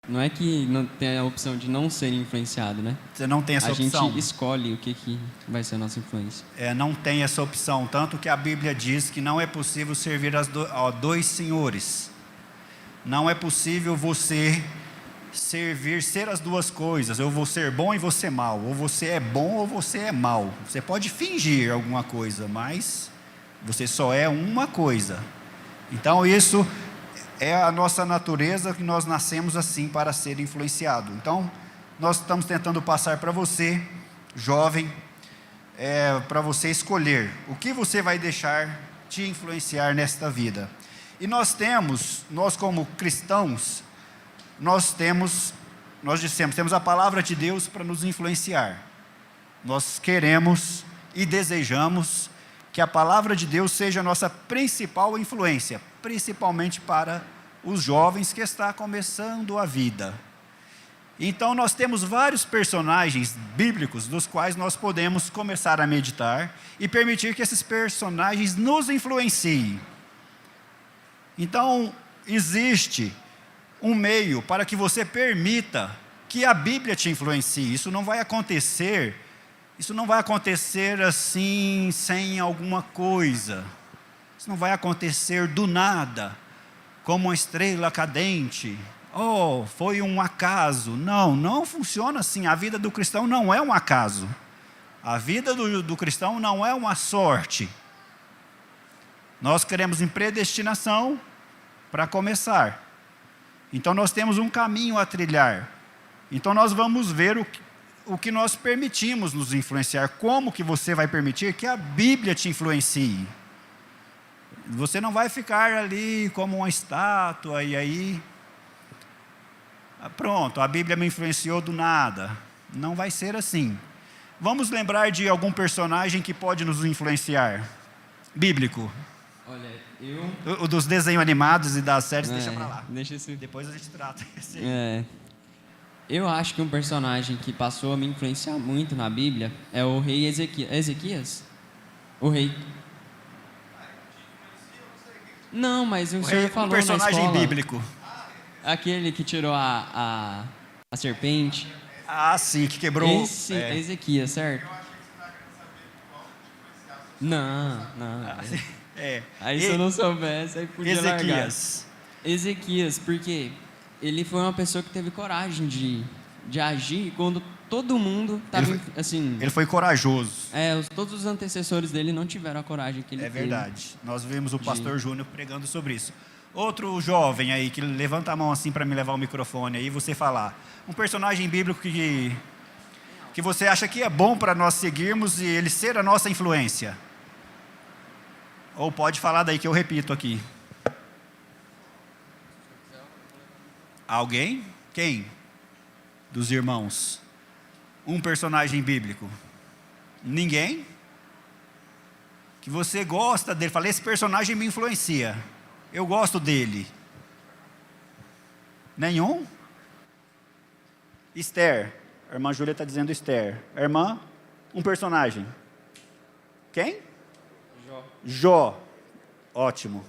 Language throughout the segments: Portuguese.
Não é que não tem a opção de não ser influenciado, né? Você não tem essa A opção. gente escolhe o que vai ser a nossa influência. Não tem essa opção, tanto que a Bíblia diz que não é possível servir a dois senhores. Não é possível você ser as duas coisas. Eu vou ser bom e você mal. Ou você é bom ou você é mal. Você pode fingir alguma coisa, mas você só é uma coisa. Então isso é a nossa natureza, que nós nascemos assim para ser influenciado. Então nós estamos tentando passar para você, jovem, para você escolher o que você vai deixar te influenciar nesta vida. E nós como cristãos, nós dissemos, temos a palavra de Deus para nos influenciar. Nós queremos e desejamos que a palavra de Deus seja a nossa principal influência, principalmente para os jovens que estão começando a vida. Então nós temos vários personagens bíblicos dos quais nós podemos começar a meditar e permitir que esses personagens nos influenciem. Então existe um meio para que você permita que a Bíblia te influencie. Isso não vai acontecer assim, sem alguma coisa. Isso não vai acontecer do nada, como uma estrela cadente. Foi um acaso. Não funciona assim. A vida do cristão não é um acaso. A vida do cristão não é uma sorte. Nós queremos em predestinação para começar. Então nós temos um caminho a trilhar. Então nós vamos ver o que nós permitimos nos influenciar. Como que você vai permitir que a Bíblia te influencie? Você não vai ficar ali como uma estátua e aí... Pronto, a Bíblia me influenciou do nada. Não vai ser assim. Vamos lembrar de algum personagem que pode nos influenciar. Bíblico. Olha, O dos desenhos animados e das séries, deixa pra lá. Deixa esse... Depois a gente trata esse. Eu acho que um personagem que passou a me influenciar muito na Bíblia é o rei Ezequias. O rei. Não, mas o senhor falou na escola. Um personagem bíblico. Aquele que tirou a serpente. Sim, que quebrou. Ezequias, certo? Não. Aí se eu não soubesse, aí podia largar. Ezequias, porque ele foi uma pessoa que teve coragem de agir quando todo mundo estava assim... Ele foi corajoso. Todos os antecessores dele não tiveram a coragem que ele teve. É verdade. Nós vimos o pastor Júnior pregando sobre isso. Outro jovem aí, que levanta a mão assim para me levar o microfone aí e você falar. Um personagem bíblico que você acha que é bom para nós seguirmos e ele ser a nossa influência. Ou pode falar daí que eu repito aqui. Alguém? Quem? Dos irmãos. Um personagem bíblico. Ninguém? Que você gosta dele. Fala, esse personagem me influencia. Eu gosto dele. Nenhum? Esther. A irmã Júlia está dizendo Esther. A irmã, um personagem. Quem? Jó. Ótimo.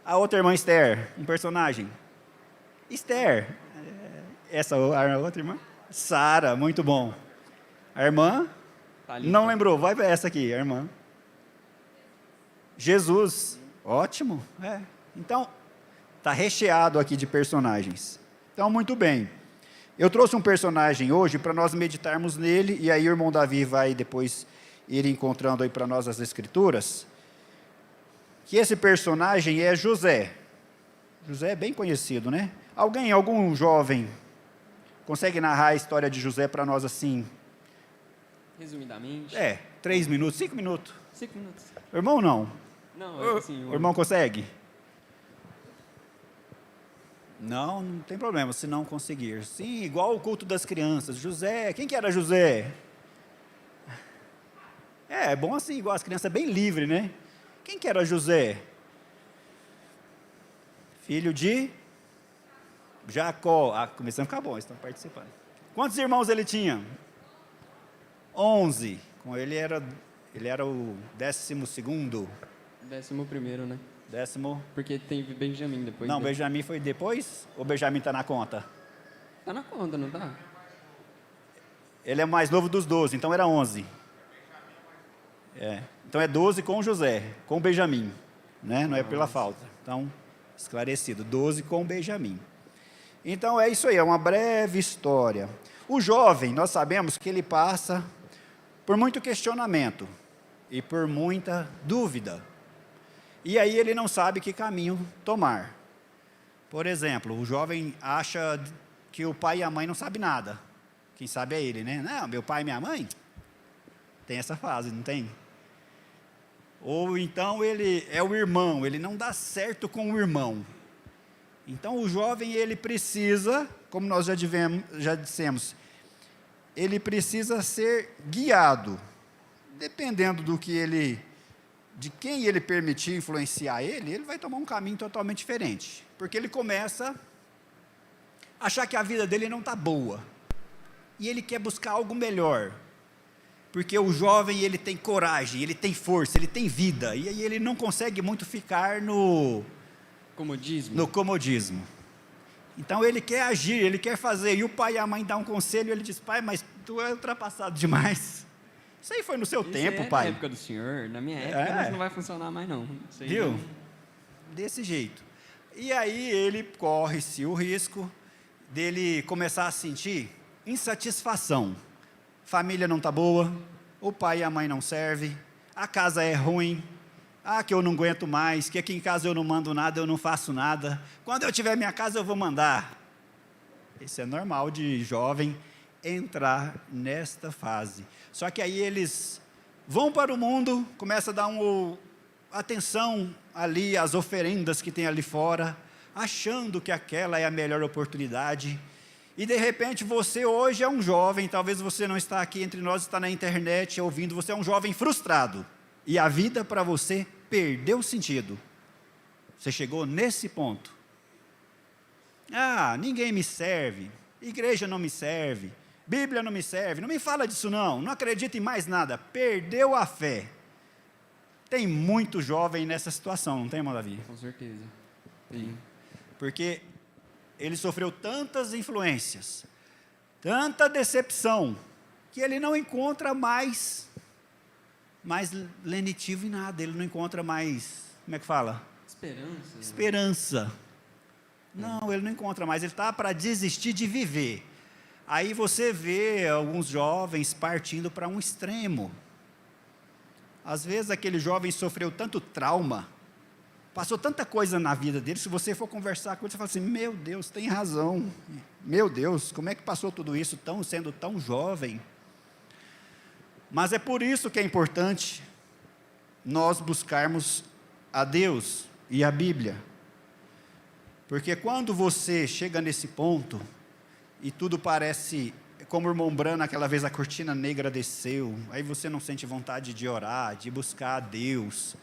A outra irmã Esther, um personagem. Esther. Essa a outra irmã? Sara, muito bom. A irmã? Thalita. Não lembrou, vai para essa aqui, a irmã. Jesus. Ótimo. Então, está recheado aqui de personagens. Então, muito bem. Eu trouxe um personagem hoje para nós meditarmos nele, e aí o irmão Davi vai depois ir encontrando aí para nós as escrituras, que esse personagem é José. José é bem conhecido, né? Algum jovem, consegue narrar a história de José para nós assim? Resumidamente? 3 minutos, 5 minutos. 5 minutos. O irmão não? Não, assim... O irmão consegue? Não tem problema se não conseguir. Sim, igual o culto das crianças. José, quem que era José? É bom assim, igual as crianças, bem livre, né? Quem que era José? Filho de Jacó. Começando a ficar bom, estão participando. Quantos irmãos ele tinha? 11. Com ele era o 12º. 11º, né? 10º. Porque tem Benjamim depois. Não, Benjamim foi depois? Ou Benjamim está na conta? Tá na conta, não tá? Ele é o mais novo dos 12, então era 11. Então é 12 com José, com Benjamim, né? Não é pela falta. Então, esclarecido, 12 com Benjamim. Então é isso aí, é uma breve história. O jovem, nós sabemos que ele passa por muito questionamento e por muita dúvida. E aí ele não sabe que caminho tomar. Por exemplo, o jovem acha que o pai e a mãe não sabem nada. Quem sabe é ele, né? Não, meu pai e minha mãe? Tem essa fase, não tem? Ou então ele é o irmão, ele não dá certo com o irmão. Então o jovem, ele precisa, como nós já dissemos, ele precisa ser guiado. Dependendo de quem ele permitir influenciar ele vai tomar um caminho totalmente diferente. Porque ele começa a achar que a vida dele não está boa. E ele quer buscar algo melhor. Porque o jovem, ele tem coragem, ele tem força, ele tem vida. E aí ele não consegue muito ficar no comodismo. Então ele quer agir, ele quer fazer. E o pai e a mãe dão um conselho, ele diz: pai, mas tu é ultrapassado demais. Isso aí foi no seu tempo, pai. Na época do senhor, na minha época, mas não vai funcionar mais não. Viu? Desse jeito. E aí ele corre-se o risco dele começar a sentir insatisfação. Família não está boa, o pai e a mãe não servem, a casa é ruim, que eu não aguento mais, que aqui em casa eu não mando nada, eu não faço nada. Quando eu tiver minha casa eu vou mandar. Isso é normal de jovem entrar nesta fase. Só que aí eles vão para o mundo, começam a dar atenção ali às oferendas que tem ali fora, achando que aquela é a melhor oportunidade. E de repente você hoje é um jovem, talvez você não está aqui entre nós, está na internet ouvindo, você é um jovem frustrado. E a vida para você perdeu sentido. Você chegou nesse ponto. Ninguém me serve, igreja não me serve, Bíblia não me serve, não me fala disso não acredito em mais nada, perdeu a fé. Tem muito jovem nessa situação, não tem, irmão Davi? Com certeza. Sim. Porque ele sofreu tantas influências, tanta decepção, que ele não encontra mais lenitivo em nada, ele não encontra mais, como é que fala? Esperança. Não, ele não encontra mais, ele está para desistir de viver. Aí você vê alguns jovens partindo para um extremo. Às vezes aquele jovem sofreu tanto trauma, passou tanta coisa na vida dele, se você for conversar com ele, você fala assim: meu Deus, tem razão, meu Deus, como é que passou tudo isso sendo tão jovem? Mas é por isso que é importante nós buscarmos a Deus e a Bíblia. Porque quando você chega nesse ponto, e tudo parece, como o irmão Brano, aquela vez a cortina negra desceu, aí você não sente vontade de orar, de buscar a Deus,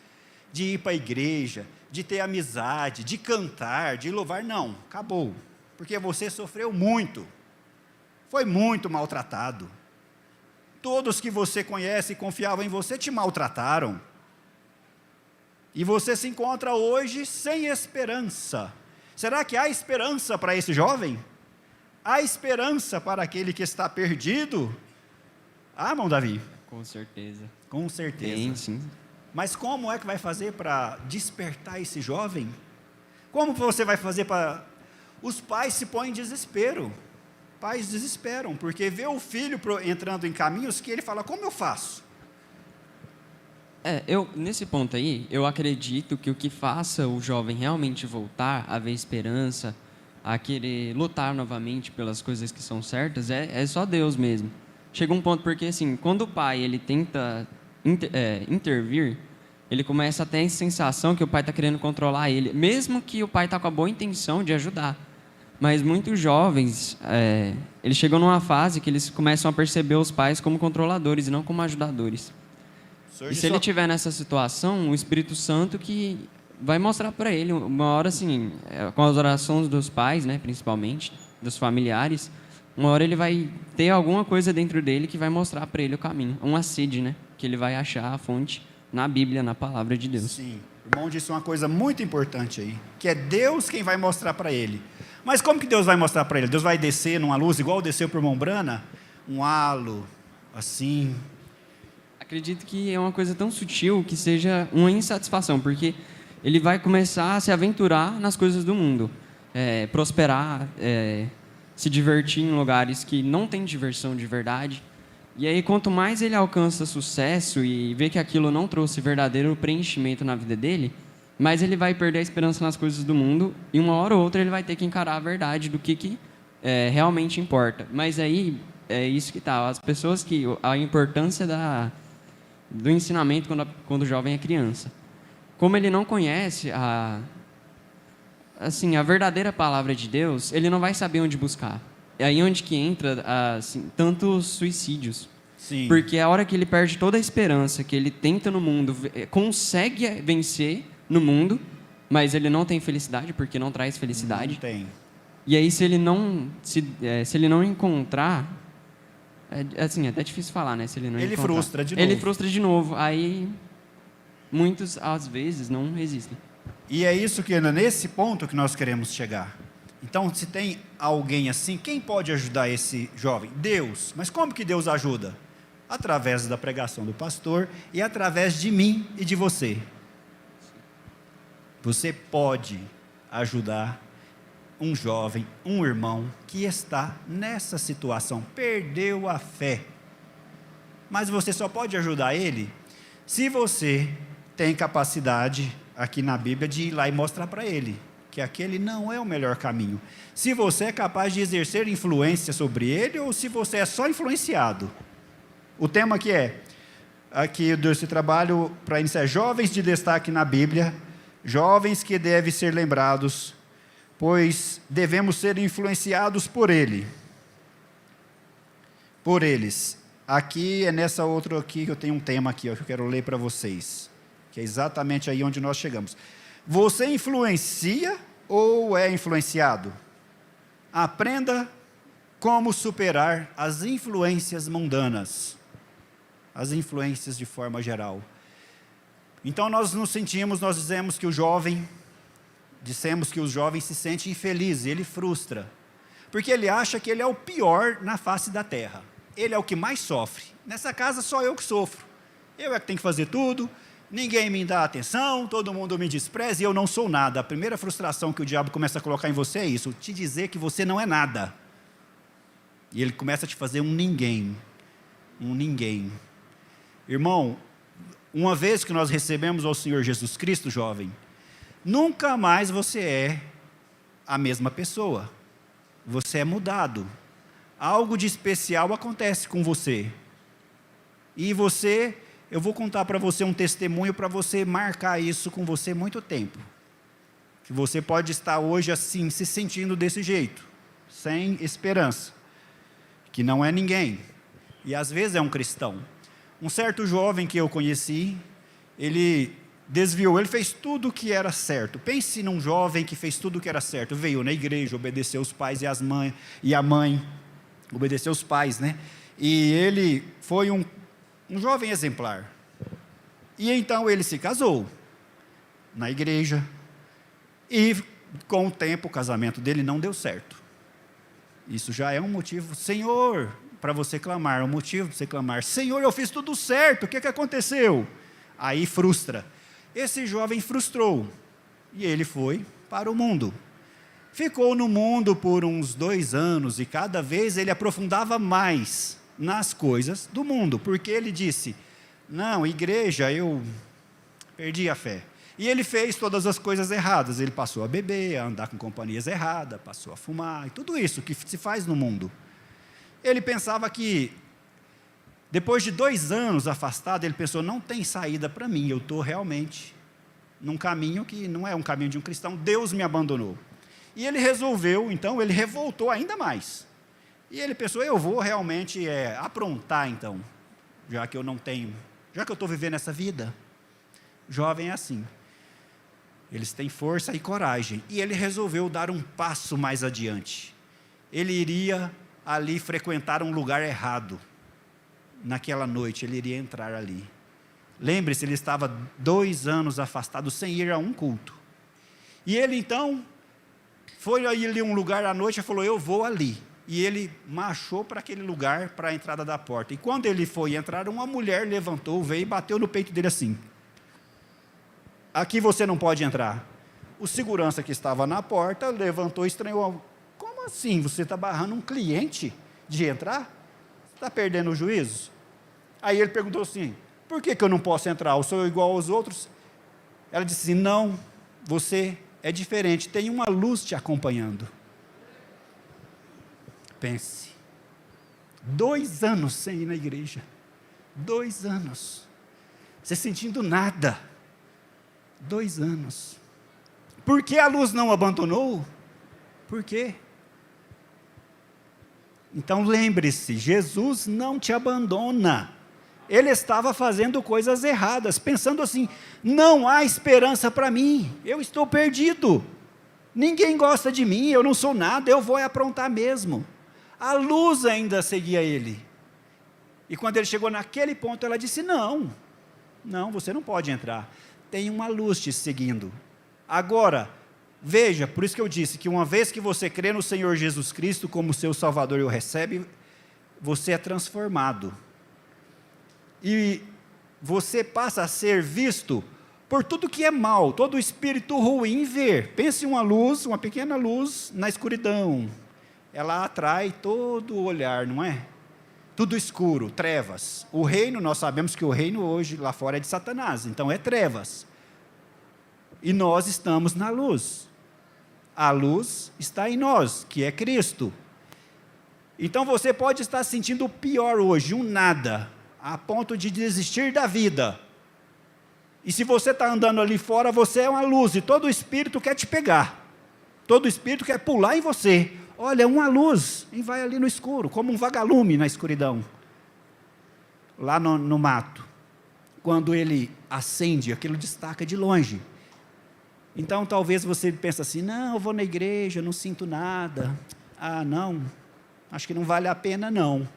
de ir para a igreja, de ter amizade, de cantar, de louvar, não, acabou. Porque você sofreu muito, foi muito maltratado. Todos que você conhece e confiavam em você te maltrataram. E você se encontra hoje sem esperança. Será que há esperança para esse jovem? Há esperança para aquele que está perdido? Irmão Davi? Com certeza. Com certeza. Sim. Mas como é que vai fazer para despertar esse jovem? Como você vai fazer para... Os pais se põem em desespero. Pais desesperam, porque vê o filho entrando em caminhos que ele fala: como eu faço? Nesse ponto aí, eu acredito que o que faça o jovem realmente voltar a ver esperança, a querer lutar novamente pelas coisas que são certas, é só Deus mesmo. Chega um ponto porque, assim, quando o pai ele tenta intervir, ele começa a ter a sensação que o pai está querendo controlar ele, mesmo que o pai está com a boa intenção de ajudar. Mas muitos jovens, eles chegam numa fase que eles começam a perceber os pais como controladores e não como ajudadores. E se ele estiver nessa situação, o Espírito Santo que vai mostrar para ele, uma hora assim, com as orações dos pais, né, principalmente, dos familiares, uma hora ele vai ter alguma coisa dentro dele que vai mostrar para ele o caminho, uma sede, né, que ele vai achar a fonte na Bíblia, na palavra de Deus. Sim, o irmão disse uma coisa muito importante aí, que é Deus quem vai mostrar para ele. Mas como que Deus vai mostrar para ele? Deus vai descer numa luz, igual desceu para o irmão Brana, um halo, assim. Acredito que é uma coisa tão sutil que seja uma insatisfação, porque ele vai começar a se aventurar nas coisas do mundo, prosperar, se divertir em lugares que não tem diversão de verdade. E aí, quanto mais ele alcança sucesso e vê que aquilo não trouxe verdadeiro preenchimento na vida dele, mais ele vai perder a esperança nas coisas do mundo e uma hora ou outra ele vai ter que encarar a verdade do que realmente importa. Mas aí, é isso que tá, as pessoas a importância do ensinamento quando o jovem é criança. Como ele não conhece a verdadeira palavra de Deus, ele não vai saber onde buscar. É aí onde que entra tantos suicídios. Sim. Porque a hora que ele perde toda a esperança que ele tenta no mundo, consegue vencer no mundo, mas ele não tem felicidade, porque não traz felicidade. Não tem. E aí, se ele não encontrar... É até difícil falar, né? Se ele não encontrar, frustra de novo. Ele frustra de novo. Aí, muitos, às vezes, não resistem. E é isso que é nesse ponto que nós queremos chegar. Então, se tem alguém assim, quem pode ajudar esse jovem? Deus. Mas como que Deus ajuda? Através da pregação do pastor e através de mim e de você. Você pode ajudar um jovem, um irmão que está nessa situação, perdeu a fé. Mas você só pode ajudar ele se você tem capacidade, aqui na Bíblia, de ir lá e mostrar para ele que aquele não é o melhor caminho. Se você é capaz de exercer influência sobre ele ou se você é só influenciado. O tema aqui desse trabalho para iniciar, jovens de destaque na Bíblia, jovens que devem ser lembrados, pois devemos ser influenciados por eles. Aqui é nessa outra aqui que eu tenho um tema aqui, que eu quero ler para vocês, que é exatamente aí onde nós chegamos. Você influencia ou é influenciado? Aprenda como superar as influências mundanas, as influências de forma geral. Então nós dissemos que o jovem se sente infeliz, ele frustra, porque ele acha que ele é o pior na face da terra, ele é o que mais sofre. Nessa casa só eu que sofro, eu é que tenho que fazer tudo, ninguém me dá atenção, todo mundo me despreza e eu não sou nada. A primeira frustração que o diabo começa a colocar em você é isso, te dizer que você não é nada. E ele começa a te fazer um ninguém. Irmão, uma vez que nós recebemos ao Senhor Jesus Cristo, jovem, nunca mais você é a mesma pessoa. Você é mudado. Algo de especial acontece com você. E eu vou contar para você um testemunho para você marcar isso com você muito tempo. Que você pode estar hoje assim, se sentindo desse jeito, sem esperança, que não é ninguém, e às vezes é um cristão. Um certo jovem que eu conheci, ele desviou, ele fez tudo o que era certo. Pense num jovem que fez tudo o que era certo, veio na igreja, obedeceu os pais e a mãe, obedeceu os pais, né? E ele foi um jovem exemplar. E então ele se casou na igreja. E com o tempo o casamento dele não deu certo. Isso já é um motivo, Senhor, para você clamar, um motivo para você clamar, Senhor, eu fiz tudo certo, o que aconteceu? Aí frustra. Esse jovem frustrou. E ele foi para o mundo. Ficou no mundo por uns 2 anos e cada vez ele aprofundava mais nas coisas do mundo, porque ele disse, não, igreja, eu perdi a fé. E ele fez todas as coisas erradas, ele passou a beber, a andar com companhias erradas, passou a fumar, e tudo isso que se faz no mundo. Ele pensava que, depois de 2 anos afastado, ele pensou, não tem saída para mim, eu estou realmente num caminho que não é um caminho de um cristão, Deus me abandonou. E ele resolveu, então, ele revoltou ainda mais. E ele pensou, eu vou realmente aprontar então, já que eu estou vivendo essa vida. Jovem é assim. Eles têm força e coragem. E ele resolveu dar um passo mais adiante. Ele iria ali frequentar um lugar errado. Naquela noite, ele iria entrar ali. Lembre-se, ele estava 2 anos afastado, sem ir a um culto. E ele então Foi ali um lugar à noite e falou, eu vou ali. E ele marchou para aquele lugar, para a entrada da porta. E quando ele foi entrar, uma mulher levantou, veio e bateu no peito dele assim. Aqui você não pode entrar. O segurança que estava na porta levantou e estranhou. Como assim? Você está barrando um cliente de entrar? Você está perdendo o juízo? Aí ele perguntou assim, por que eu não posso entrar? Eu sou igual aos outros? Ela disse assim, não, você é diferente, tem uma luz te acompanhando. Pense, 2 anos sem ir na igreja, 2 anos, você sentindo nada, 2 anos, por que a luz não abandonou? Por quê? Então lembre-se, Jesus não te abandona, ele estava fazendo coisas erradas, pensando assim, não há esperança para mim, eu estou perdido, ninguém gosta de mim, eu não sou nada, eu vou aprontar mesmo. A luz ainda seguia ele. E quando ele chegou naquele ponto, ela disse, não, você não pode entrar. Tem uma luz te seguindo. Agora, veja, por isso que eu disse que uma vez que você crê no Senhor Jesus Cristo como seu Salvador e o recebe, você é transformado. E você passa a ser visto por tudo que é mal, todo espírito ruim ver. Pense uma luz, uma pequena luz na escuridão. Ela atrai todo o olhar, não é? Tudo escuro, trevas. O reino, nós sabemos que o reino hoje lá fora é de Satanás, então é trevas. E nós estamos na luz. A luz está em nós, que é Cristo. Então você pode estar sentindo o pior hoje, um nada, a ponto de desistir da vida. E se você está andando ali fora, você é uma luz, e todo espírito quer te pegar. Todo espírito quer pular em você. Olha, uma luz, e vai ali no escuro, como um vagalume na escuridão, lá no mato. Quando ele acende, aquilo destaca de longe. Então, talvez você pense assim, não, eu vou na igreja, não sinto nada. Ah, não, acho que não vale a pena, não.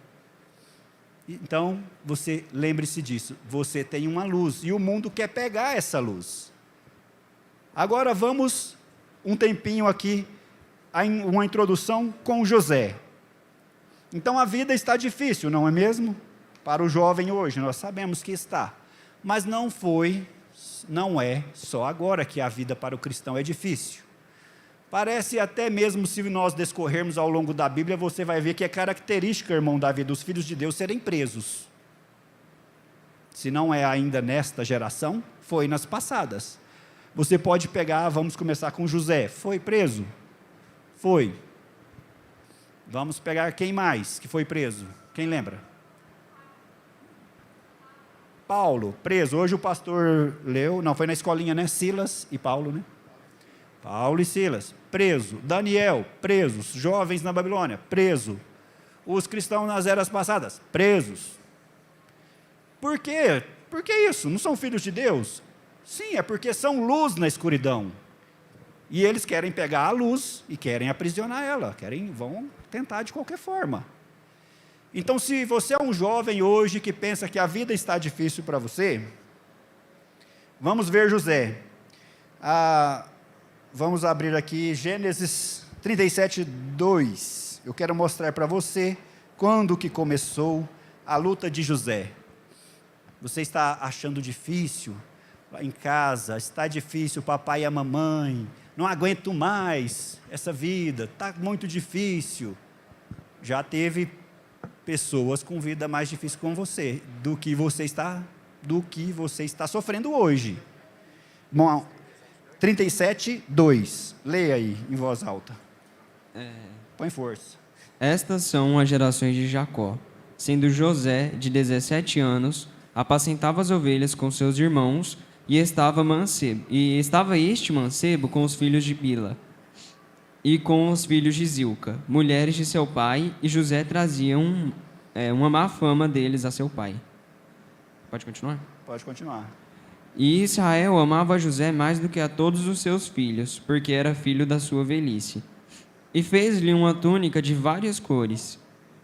Então, você lembre-se disso, você tem uma luz, e o mundo quer pegar essa luz. Agora, vamos um tempinho aqui, uma introdução com José. Então a vida está difícil, não é mesmo? Para o jovem hoje, nós sabemos que está. Mas não é só agora que a vida para o cristão é difícil. Parece até mesmo, se nós discorrermos ao longo da Bíblia, você vai ver que é característica, irmão Davi, dos filhos de Deus serem presos. Se não é ainda nesta geração, foi nas passadas. Você pode pegar, vamos começar com José, foi preso? Foi. Vamos pegar quem mais que foi preso? Quem lembra? Paulo, preso. Hoje o pastor leu, não, foi na escolinha, né? Silas e Paulo, né? Paulo e Silas, preso. Daniel, presos. Jovens na Babilônia, preso. Os cristãos nas eras passadas, presos. Por quê? Por que isso? Não são filhos de Deus? Sim, é porque são luz na escuridão. E eles querem pegar a luz e querem aprisionar ela, vão tentar de qualquer forma. Então, se você é um jovem hoje que pensa que a vida está difícil para você, vamos ver José. Vamos abrir aqui Gênesis 37, 2. Eu quero mostrar para você quando que começou a luta de José. Você está achando difícil lá em casa, está difícil o papai e a mamãe, não aguento mais essa vida, está muito difícil. Já teve pessoas com vida mais difícil com você, do que você está sofrendo hoje. Bom, 37, 2, leia aí em voz alta. Põe força. Estas são as gerações de Jacó, sendo José de 17 anos, apacentava as ovelhas com seus irmãos, e estava este mancebo com os filhos de Bila, e com os filhos de Zilca, mulheres de seu pai, e José trazia uma má fama deles a seu pai. Pode continuar? Pode continuar. E Israel amava José mais do que a todos os seus filhos, porque era filho da sua velhice. E fez-lhe uma túnica de várias cores.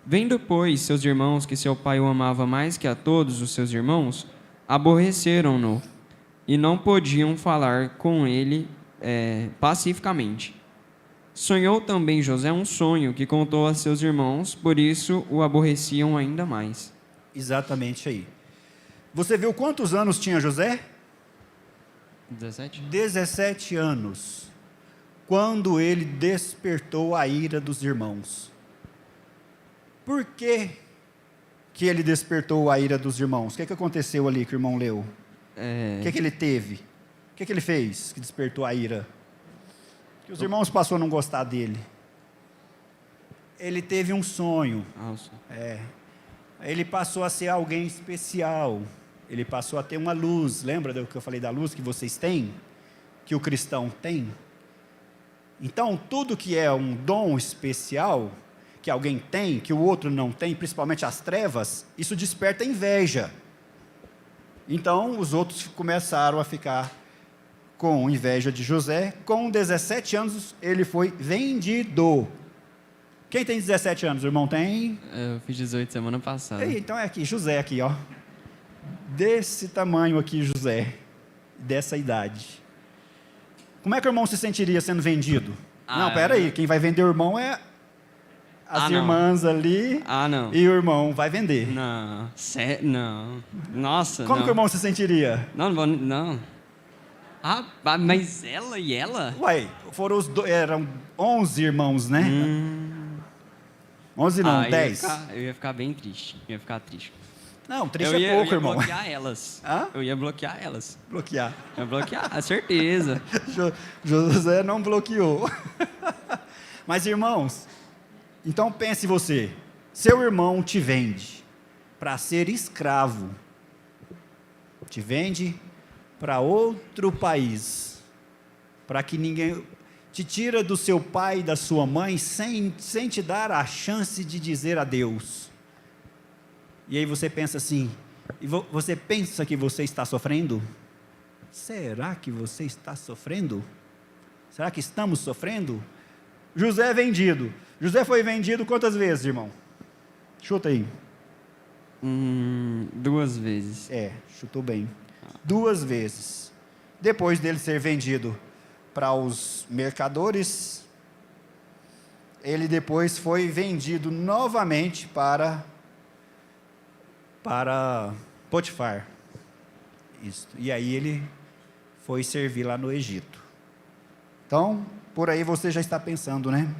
Vendo, pois, seus irmãos que seu pai o amava mais que a todos os seus irmãos, aborreceram-no, e não podiam falar com ele pacificamente. Sonhou também José um sonho que contou a seus irmãos, por isso o aborreciam ainda mais. Exatamente aí. Você viu quantos anos tinha José? 17? 17 anos. Quando ele despertou a ira dos irmãos. Por que ele despertou a ira dos irmãos? O que aconteceu ali que o irmão leu? O que ele teve? O que ele fez que despertou a ira? Que os irmãos passaram a não gostar dele. Ele teve um sonho. Ele passou a ser alguém especial. Ele passou a ter uma luz. Lembra do que eu falei da luz que vocês têm? Que o cristão tem? Então, tudo que é um dom especial, que alguém tem, que o outro não tem, principalmente as trevas, isso desperta inveja. Então, os outros começaram a ficar com inveja de José. Com 17 anos, ele foi vendido. Quem tem 17 anos? O irmão tem? Eu fiz 18 semana passada. Então é aqui, José aqui, ó. Desse tamanho aqui, José. Dessa idade. Como é que o irmão se sentiria sendo vendido? Não, peraí, quem vai vender o irmão é as irmãs ali. Não. E o irmão vai vender. Não, não. Nossa, Como que o irmão se sentiria? Não. Mas ela e ela? Uai, eram 11 irmãos, né? 11 não, 10. Eu ia ficar bem triste. Eu ia ficar triste. Não, triste é pouco, irmão. Eu ia bloquear elas. Eu ia bloquear elas. Bloquear. Eu ia bloquear, certeza. José não bloqueou. Mas, irmãos, então pense você. Seu irmão te vende para ser escravo. Te vende para outro país. Para que ninguém... Te tira do seu pai e da sua mãe sem te dar a chance de dizer adeus. E aí você pensa assim, você pensa que você está sofrendo? Será que você está sofrendo? Será que estamos sofrendo? José é vendido. José foi vendido quantas vezes, irmão? Chuta aí. 2 vezes. Chutou bem. 2 vezes. Depois dele ser vendido para os mercadores, ele depois foi vendido novamente para Potifar. Isso. E aí ele foi servir lá no Egito. Então, por aí você já está pensando, né?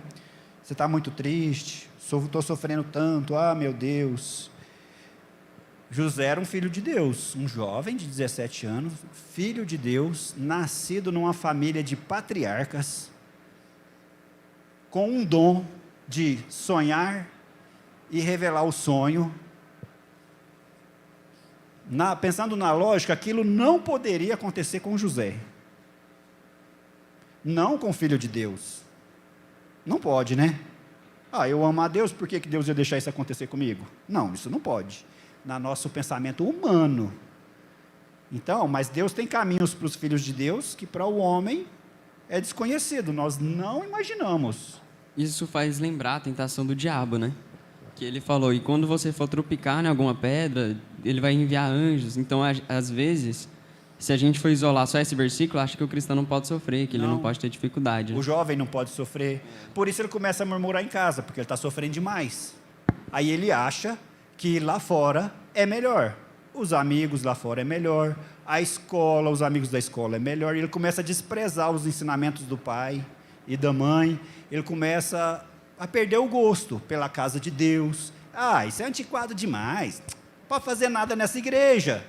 Você está muito triste, estou sofrendo tanto, meu Deus. José era um filho de Deus, um jovem de 17 anos, filho de Deus, nascido numa família de patriarcas, com um dom de sonhar e revelar o sonho. Pensando na lógica, aquilo não poderia acontecer com José. Não com o filho de Deus. Não pode, né? Eu amo a Deus, por que Deus ia deixar isso acontecer comigo? Não, isso não pode. No nosso pensamento humano. Então, mas Deus tem caminhos para os filhos de Deus que para o homem é desconhecido, nós não imaginamos. Isso faz lembrar a tentação do diabo, né? Que ele falou, e quando você for tropicar em alguma pedra, ele vai enviar anjos. Então, às vezes, se a gente for isolar só esse versículo, acha que o cristão não pode sofrer, que ele não pode ter dificuldade. Né? O jovem não pode sofrer. Por isso ele começa a murmurar em casa, porque ele está sofrendo demais. Aí ele acha que lá fora é melhor. Os amigos lá fora é melhor. A escola, os amigos da escola é melhor. E ele começa a desprezar os ensinamentos do pai e da mãe. Ele começa a perder o gosto pela casa de Deus. Isso é antiquado demais. Não pode fazer nada nessa igreja.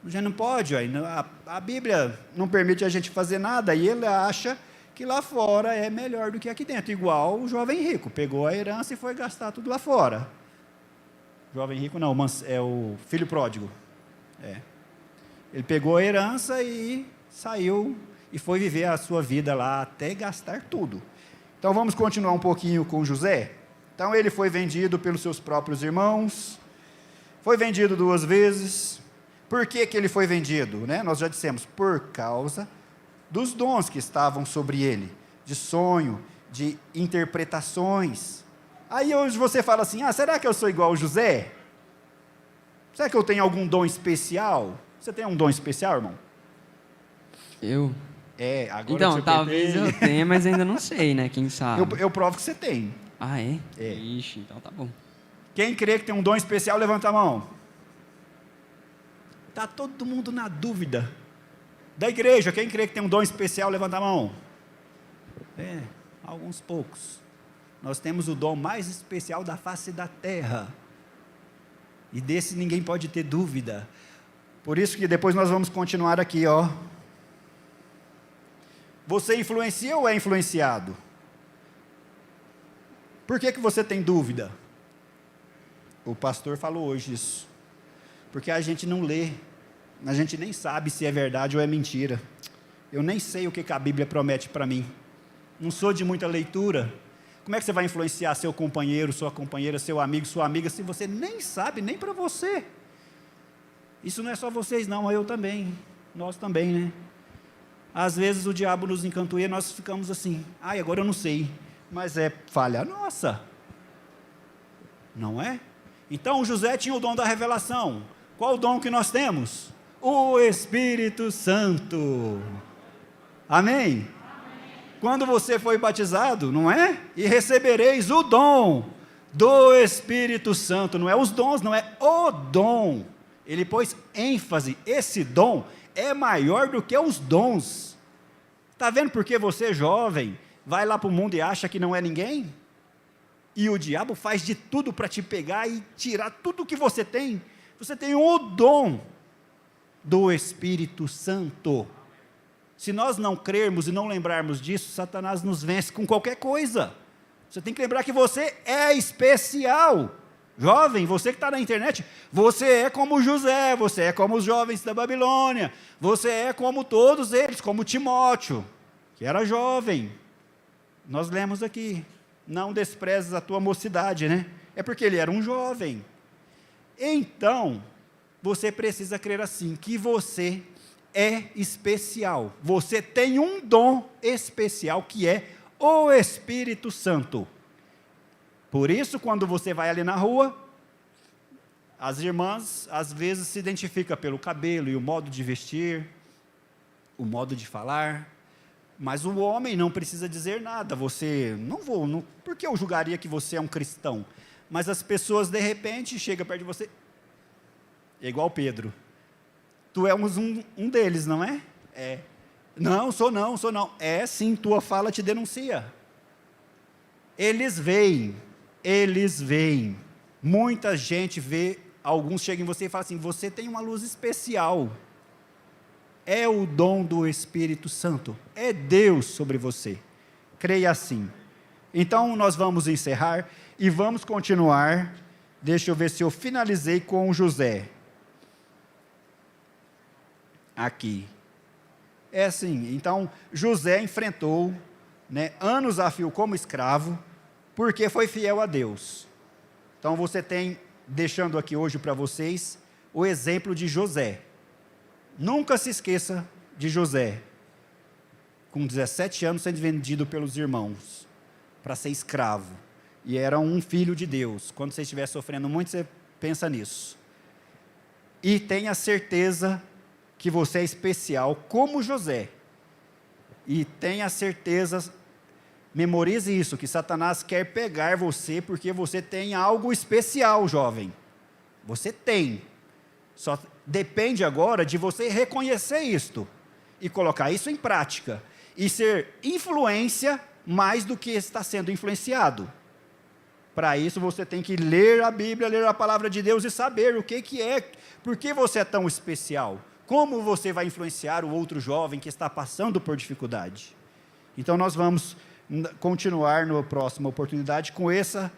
Já não pode. A Bíblia não permite a gente fazer nada. E ele acha que lá fora é melhor do que aqui dentro. Igual o jovem rico. Pegou a herança e foi gastar tudo lá fora. Jovem rico não, é o filho pródigo. Ele pegou a herança e saiu e foi viver a sua vida lá até gastar tudo. Então vamos continuar um pouquinho com José. Então ele foi vendido pelos seus próprios irmãos, foi vendido 2 vezes. Por que ele foi vendido? Nós já dissemos, por causa dos dons que estavam sobre ele, de sonho, de interpretações. Aí hoje você fala assim, será que eu sou igual ao José? Será que eu tenho algum dom especial? Você tem um dom especial, irmão? Eu? Agora então, talvez eu tenha, mas ainda não sei, né? Quem sabe. Eu provo que você tem. Ah, é? É. Ixi, então tá bom. Quem crê que tem um dom especial, levanta a mão. Está todo mundo na dúvida. Da igreja, quem crê que tem um dom especial, levanta a mão. Alguns poucos. Nós temos o dom mais especial da face da terra. E desse ninguém pode ter dúvida. Por isso que depois nós vamos continuar aqui, ó. Você influencia ou é influenciado? Por que você tem dúvida? O pastor falou hoje isso. Porque a gente não lê, a gente nem sabe se é verdade ou é mentira. Eu nem sei o que a Bíblia promete para mim. Não sou de muita leitura. Como é que você vai influenciar seu companheiro, sua companheira, seu amigo, sua amiga, se você nem sabe, nem para você? Isso não é só vocês não, eu também, nós também, né? Às vezes o diabo nos encantoia e nós ficamos assim, agora eu não sei, mas é falha nossa, não é? Então José tinha o dom da revelação. Qual o dom que nós temos? O Espírito Santo. Amém? Quando você foi batizado, não é? E recebereis o dom do Espírito Santo. Não é os dons, não é o dom. Ele pôs ênfase, esse dom é maior do que os dons. Está vendo porque você, jovem, vai lá para o mundo e acha que não é ninguém? E o diabo faz de tudo para te pegar e tirar tudo que você tem. Você tem o dom do Espírito Santo. Se nós não crermos e não lembrarmos disso, Satanás nos vence com qualquer coisa. Você tem que lembrar que você é especial. Jovem, você que está na internet, você é como José, você é como os jovens da Babilônia, você é como todos eles, como Timóteo, que era jovem. Nós lemos aqui, não desprezes a tua mocidade, né? É porque ele era um jovem. Então, você precisa crer assim, que você é especial. Você tem um dom especial que é o Espírito Santo. Por isso, quando você vai ali na rua, as irmãs às vezes se identificam pelo cabelo e o modo de vestir, o modo de falar, mas o homem não precisa dizer nada. Você, por que eu julgaria que você é um cristão? Mas as pessoas de repente chegam perto de você, é igual Pedro, tu és um deles, não é? Não, sou não. É sim, tua fala te denuncia. Eles veem, muita gente vê, alguns chegam em você e falam assim, você tem uma luz especial, é o dom do Espírito Santo, é Deus sobre você, creia assim. Então nós vamos encerrar e vamos continuar, deixa eu ver se eu finalizei com José, aqui, é assim, então José enfrentou, anos a fio como escravo, porque foi fiel a Deus. Então você tem, deixando aqui hoje para vocês, o exemplo de José. Nunca se esqueça de José, com 17 anos sendo vendido pelos irmãos, para ser escravo, e era um filho de Deus. Quando você estiver sofrendo muito, você pensa nisso. E tenha certeza que você é especial, como José. E tenha certeza, memorize isso, que Satanás quer pegar você, porque você tem algo especial, jovem. Você tem. Só depende agora de você reconhecer isto, e colocar isso em prática, e ser influência mais do que está sendo influenciado. Para isso você tem que ler a Bíblia, ler a palavra de Deus e saber o que é, por que você é tão especial, como você vai influenciar o outro jovem que está passando por dificuldade. Então nós vamos continuar na próxima oportunidade com esse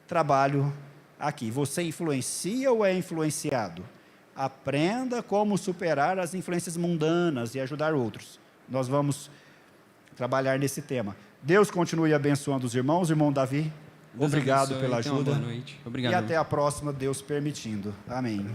trabalho aqui. Você influencia ou é influenciado? Aprenda como superar as influências mundanas e ajudar outros. Nós vamos trabalhar nesse tema. Deus continue abençoando os irmãos. Irmão Davi, obrigado pela ajuda. Boa noite. Obrigado. E até a próxima, Deus permitindo. Amém.